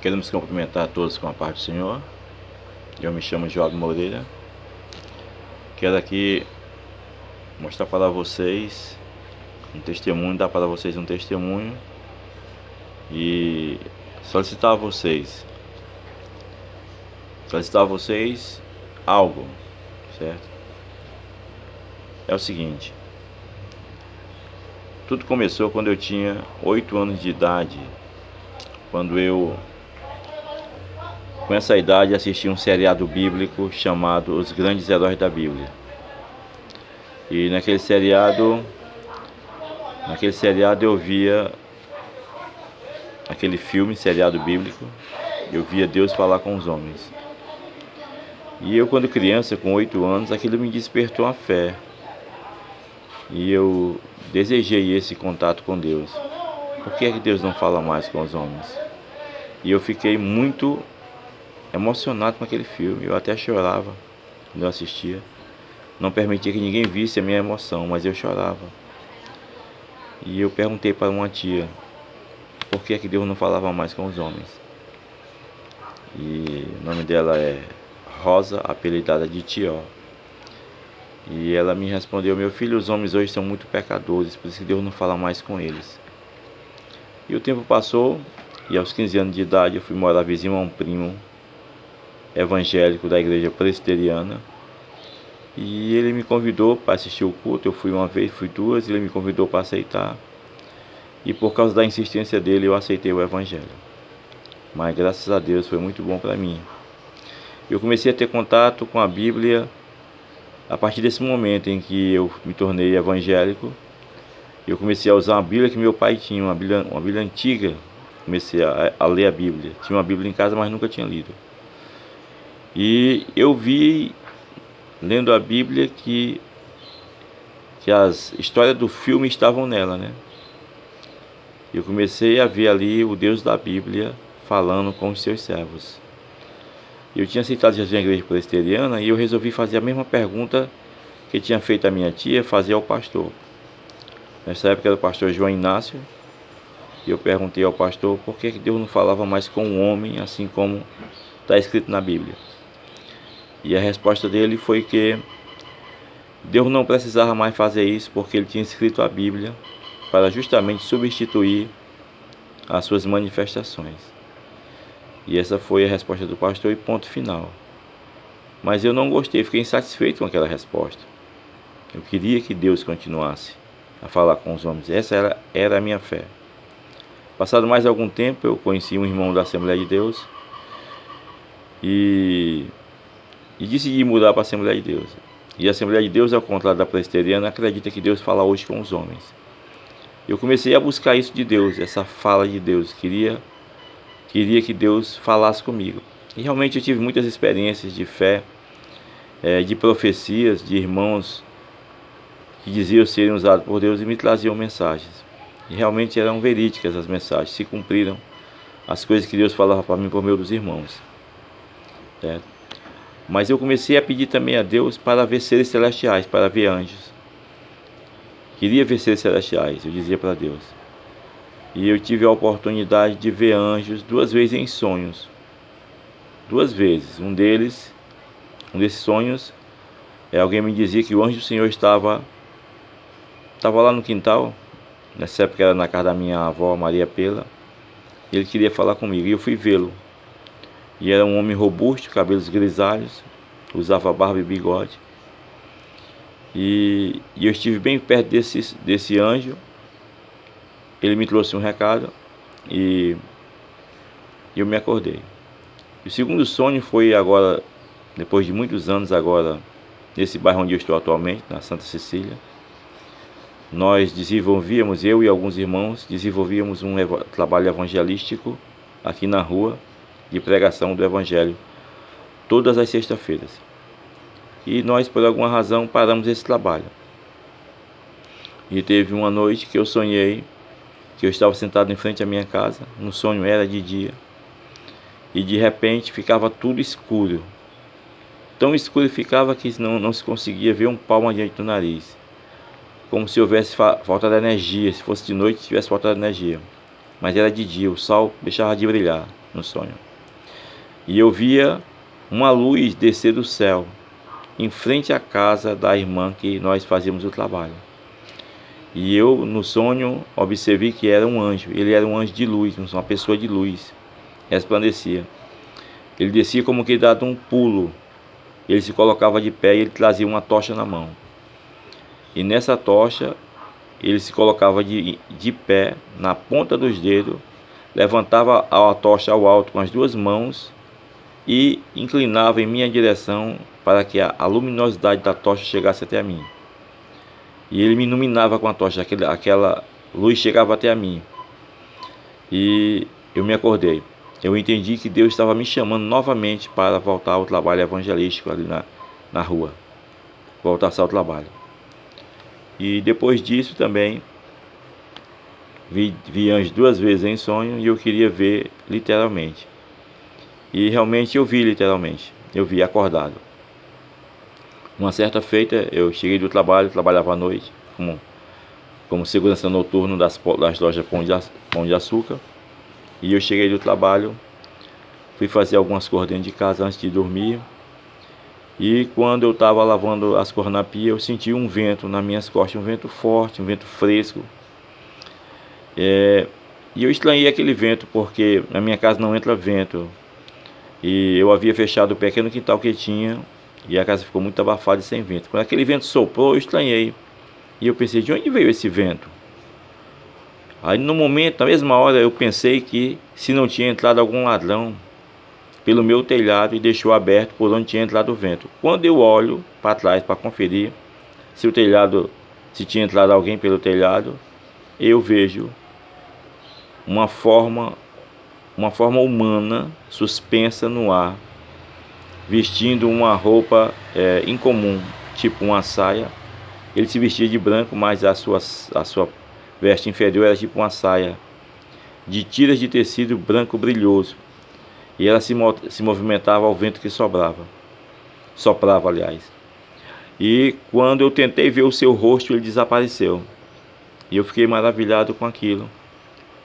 Queremos cumprimentar a todos com a paz do Senhor. Eu me chamo João Moreira. Quero aqui mostrar para vocês um testemunho, dar para vocês um testemunho e solicitar a vocês algo, certo? É o seguinte: tudo começou quando eu tinha 8 anos de idade, quando eu, com essa idade, assisti um seriado bíblico chamado Os Grandes Heróis da Bíblia. E naquele seriado eu via aquele seriado bíblico, eu via Deus falar com os homens. E eu, quando criança, com 8 anos, aquilo me despertou a fé. E eu desejei esse contato com Deus. Por que é que Deus não fala mais com os homens? E eu fiquei muito emocionado com aquele filme. Eu até chorava quando eu assistia. Não permitia que ninguém visse a minha emoção, mas eu chorava. E eu perguntei para uma tia: por que é que Deus não falava mais com os homens? E o nome dela é Rosa, apelidada de Tió. E ela me respondeu: meu filho, os homens hoje são muito pecadores, por isso que Deus não fala mais com eles. E o tempo passou, e aos 15 anos de idade eu fui morar vizinho a um primo evangélico da igreja presbiteriana. E ele me convidou para assistir o culto. Eu fui uma vez, fui duas, e ele me convidou para aceitar. E por causa da insistência dele, eu aceitei o evangelho. Mas graças a Deus foi muito bom para mim. Eu comecei a ter contato com a Bíblia a partir desse momento em que eu me tornei evangélico. Eu comecei a usar uma Bíblia que meu pai tinha, uma Bíblia antiga. Comecei a ler a Bíblia. Tinha uma Bíblia em casa, mas nunca tinha lido. E eu vi, lendo a Bíblia, que as histórias do filme estavam nela, né? Eu comecei a ver ali o Deus da Bíblia falando com os seus servos. Eu tinha aceitado Jesus na igreja presbiteriana e eu resolvi fazer a mesma pergunta que tinha feito a minha tia, fazer ao pastor. Nessa época era o pastor João Inácio. E eu perguntei ao pastor por que Deus não falava mais com o homem, assim como está escrito na Bíblia. E a resposta dele foi que Deus não precisava mais fazer isso, porque ele tinha escrito a Bíblia para justamente substituir as suas manifestações. E essa foi a resposta do pastor e ponto final. Mas eu não gostei, fiquei insatisfeito com aquela resposta. Eu queria que Deus continuasse a falar com os homens. Essa era a minha fé. Passado mais algum tempo, eu conheci um irmão da Assembleia de Deus e decidi mudar para a Assembleia de Deus. E a Assembleia de Deus, ao contrário da presbiteriana, acredita que Deus fala hoje com os homens. Eu comecei a buscar isso de Deus, essa fala de Deus. Queria que Deus falasse comigo. E realmente eu tive muitas experiências de fé, de profecias, de irmãos que diziam serem usados por Deus e me traziam mensagens. E realmente eram verídicas as mensagens, se cumpriram as coisas que Deus falava para mim por meio dos irmãos. Certo? Mas eu comecei a pedir também a Deus para ver seres celestiais, para ver anjos. Queria ver seres celestiais, eu dizia para Deus. E eu tive a oportunidade de ver anjos 2 vezes em sonhos. 2 vezes. Um desses sonhos, alguém me dizia que o anjo do Senhor estava lá no quintal. Nessa época era na casa da minha avó, Maria Pela. E ele queria falar comigo, e eu fui vê-lo. E era um homem robusto, cabelos grisalhos, usava barba e bigode. E eu estive bem perto desse anjo. Ele me trouxe um recado e eu me acordei. O segundo sonho foi agora, depois de muitos anos agora, nesse bairro onde eu estou atualmente, na Santa Cecília. Nós eu e alguns irmãos, desenvolvíamos um trabalho evangelístico aqui na rua, de pregação do Evangelho, todas as sextas-feiras. E nós, por alguma razão, paramos esse trabalho. E teve uma noite que eu sonhei que eu estava sentado em frente à minha casa. No sonho era de dia. E de repente ficava tudo escuro. Tão escuro ficava que não se conseguia ver um palmo adiante do nariz. Como se houvesse falta de energia. Se fosse de noite, tivesse falta de energia. Mas era de dia, o sol deixava de brilhar. no sonho. E eu via uma luz descer do céu, em frente à casa da irmã que nós fazíamos o trabalho. E eu, no sonho, observei que era um anjo. Ele era um anjo de luz, uma pessoa de luz, resplandecia. Ele descia como que dado um pulo. Ele se colocava de pé e ele trazia uma tocha na mão. E nessa tocha, ele se colocava de pé, na ponta dos dedos, levantava a tocha ao alto com as duas mãos e inclinava em minha direção para que a luminosidade da tocha chegasse até a mim. E ele me iluminava com a tocha, aquela luz chegava até a mim. E eu me acordei. Eu entendi que Deus estava me chamando novamente para voltar ao trabalho evangelístico ali na rua. Voltar ao trabalho. E depois disso também, vi anjos 2 vezes em sonho e eu queria ver literalmente. E realmente eu vi literalmente. Eu vi acordado. Uma certa feita, eu cheguei do trabalho, trabalhava à noite, como segurança noturno das lojas Pão de Açúcar. E eu cheguei do trabalho, fui fazer algumas coisas dentro de casa antes de dormir. E quando eu estava lavando as coisas na pia, eu senti um vento nas minhas costas, um vento forte, um vento fresco. E eu estranhei aquele vento, porque na minha casa não entra vento. E eu havia fechado o pequeno quintal que tinha, e a casa ficou muito abafada e sem vento. Quando aquele vento soprou, eu estranhei. E eu pensei, de onde veio esse vento? Aí no momento, na mesma hora, eu pensei que se não tinha entrado algum ladrão pelo meu telhado e deixou aberto por onde tinha entrado o vento. Quando eu olho para trás para conferir se tinha entrado alguém pelo telhado, eu vejo uma forma humana suspensa no ar, vestindo uma roupa incomum, tipo uma saia. Ele se vestia de branco, mas a sua veste inferior era tipo uma saia de tiras de tecido branco brilhoso. E ela se movimentava ao vento que soprava, aliás. E quando eu tentei ver o seu rosto, ele desapareceu. E eu fiquei maravilhado com aquilo.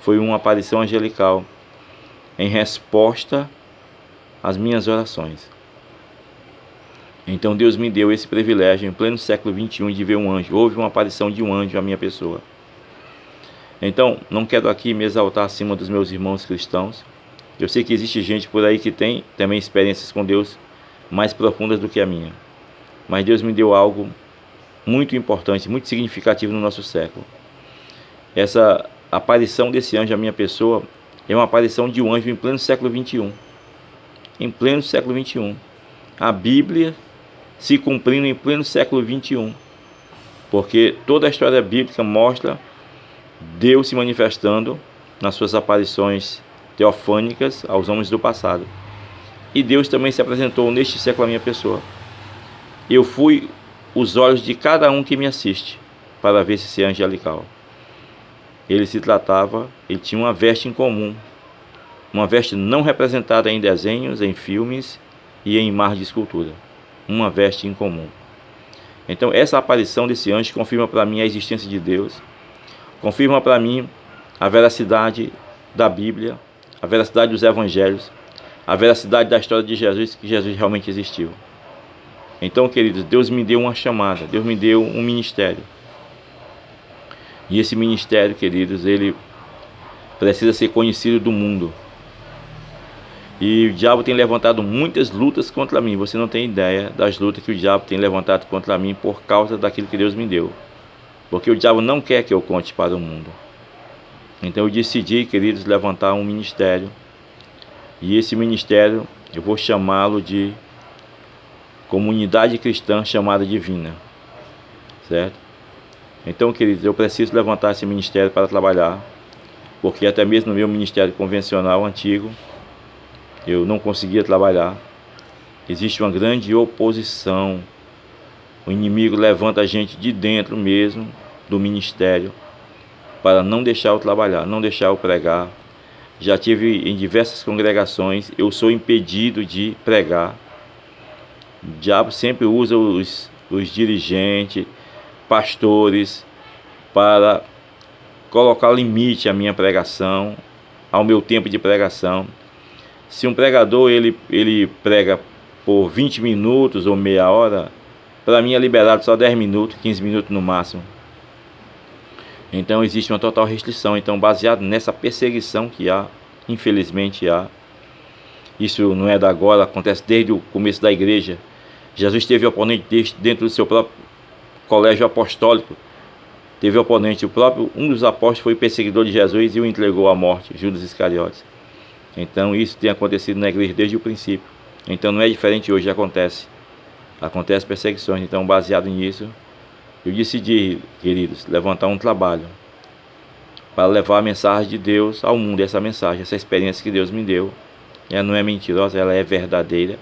Foi uma aparição angelical em resposta às minhas orações. Então Deus me deu esse privilégio em pleno século XXI de ver um anjo. Houve uma aparição de um anjo à minha pessoa. Então, não quero aqui me exaltar acima dos meus irmãos cristãos. Eu sei que existe gente por aí que tem também experiências com Deus mais profundas do que a minha. Mas Deus me deu algo muito importante, muito significativo no nosso século. Essa aparição desse anjo à minha pessoa é uma aparição de um anjo em pleno século XXI. Em pleno século XXI. A Bíblia se cumprindo em pleno século XXI. Porque toda a história bíblica mostra Deus se manifestando nas suas aparições teofânicas aos homens do passado. E Deus também se apresentou neste século à minha pessoa. Eu fui os olhos de cada um que me assiste para ver se é angelical. Ele tinha uma veste em comum, uma veste não representada em desenhos, em filmes e em imagens de escultura. Uma veste em comum. Então essa aparição desse anjo confirma para mim a existência de Deus, confirma para mim a veracidade da Bíblia, a veracidade dos evangelhos, a veracidade da história de Jesus, que Jesus realmente existiu. Então, queridos, Deus me deu uma chamada, Deus me deu um ministério. E esse ministério, queridos, ele precisa ser conhecido do mundo. E o diabo tem levantado muitas lutas contra mim. Você não tem ideia das lutas que o diabo tem levantado contra mim por causa daquilo que Deus me deu. Porque o diabo não quer que eu conte para o mundo. Então eu decidi, queridos, levantar um ministério. E esse ministério eu vou chamá-lo de Comunidade Cristã Chamada Divina. Certo? Então, queridos, eu preciso levantar esse ministério para trabalhar. Porque até mesmo no meu ministério convencional antigo, eu não conseguia trabalhar. Existe uma grande oposição. O inimigo levanta a gente de dentro mesmo do ministério para não deixar eu trabalhar, não deixar eu pregar. Já tive em diversas congregações, eu sou impedido de pregar. O diabo sempre usa os dirigentes, pastores, para colocar limite à minha pregação, ao meu tempo de pregação. Se um pregador ele prega por 20 minutos ou meia hora, para mim é liberado só 10 minutos, 15 minutos no máximo. Então existe uma total restrição. Então, baseado nessa perseguição que há, infelizmente há, isso não é da agora, acontece desde o começo da igreja. Jesus teve oponente dentro do seu próprio colégio apostólico. Teve oponente, um dos apóstolos foi perseguidor de Jesus e o entregou à morte, Judas Iscariotes. Então isso tem acontecido na igreja desde o princípio. Então não é diferente hoje, acontece perseguições. Então, baseado nisso, eu decidi, queridos, levantar um trabalho para levar a mensagem de Deus ao mundo. Essa mensagem, essa experiência que Deus me deu, ela não é mentirosa, ela é verdadeira.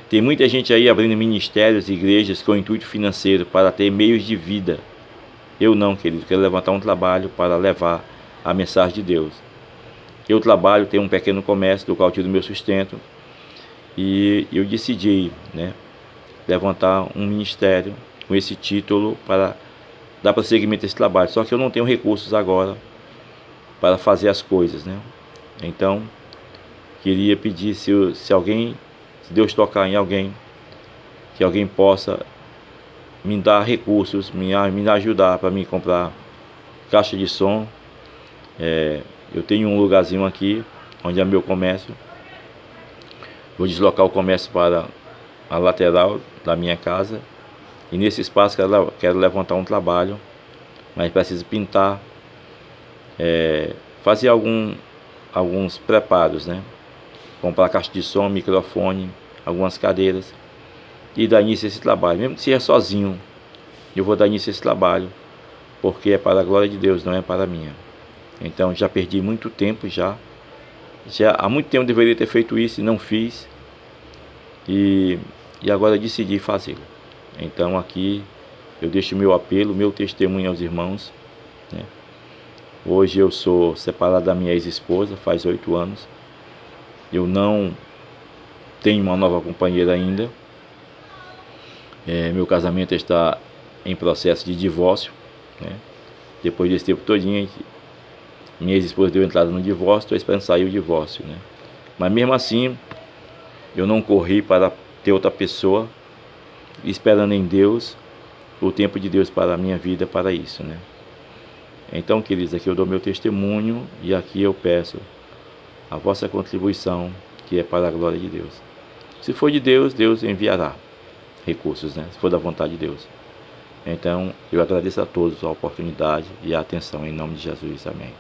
Tem muita gente aí abrindo ministérios, igrejas com intuito financeiro para ter meios de vida. Eu não, querido, quero levantar um trabalho para levar a mensagem de Deus. Eu trabalho, tenho um pequeno comércio do qual tiro meu sustento, e eu decidi, levantar um ministério com esse título para dar prosseguimento a esse trabalho. Só que eu não tenho recursos agora para fazer as coisas, Então, queria pedir se alguém, se Deus tocar em alguém, que alguém possa me dar recursos, me ajudar para mim comprar caixa de som. Eu tenho um lugarzinho aqui, onde é meu comércio. Vou deslocar o comércio para a lateral da minha casa. E nesse espaço quero levantar um trabalho, mas preciso pintar, fazer alguns preparos, Comprar caixa de som, microfone, algumas cadeiras e dar início a esse trabalho. Mesmo que seja sozinho, eu vou dar início a esse trabalho, porque é para a glória de Deus, não é para a minha. Então já perdi muito tempo, já há muito tempo eu deveria ter feito isso e não fiz, e agora decidi fazê-lo. Então aqui eu deixo meu apelo, meu testemunho aos irmãos, Hoje eu sou separado da minha ex-esposa, faz 8 anos. Eu não tenho uma nova companheira ainda. Meu casamento está em processo de divórcio, Depois desse tempo todinho, minha ex-esposa deu entrada no divórcio, estou esperando sair o divórcio, Mas mesmo assim, eu não corri para ter outra pessoa, esperando em Deus, o tempo de Deus para a minha vida, para isso, Então, queridos, aqui eu dou meu testemunho e aqui eu peço a vossa contribuição, que é para a glória de Deus. Se for de Deus, Deus enviará recursos, Se for da vontade de Deus. Então, eu agradeço a todos a oportunidade e a atenção, em nome de Jesus. Amém.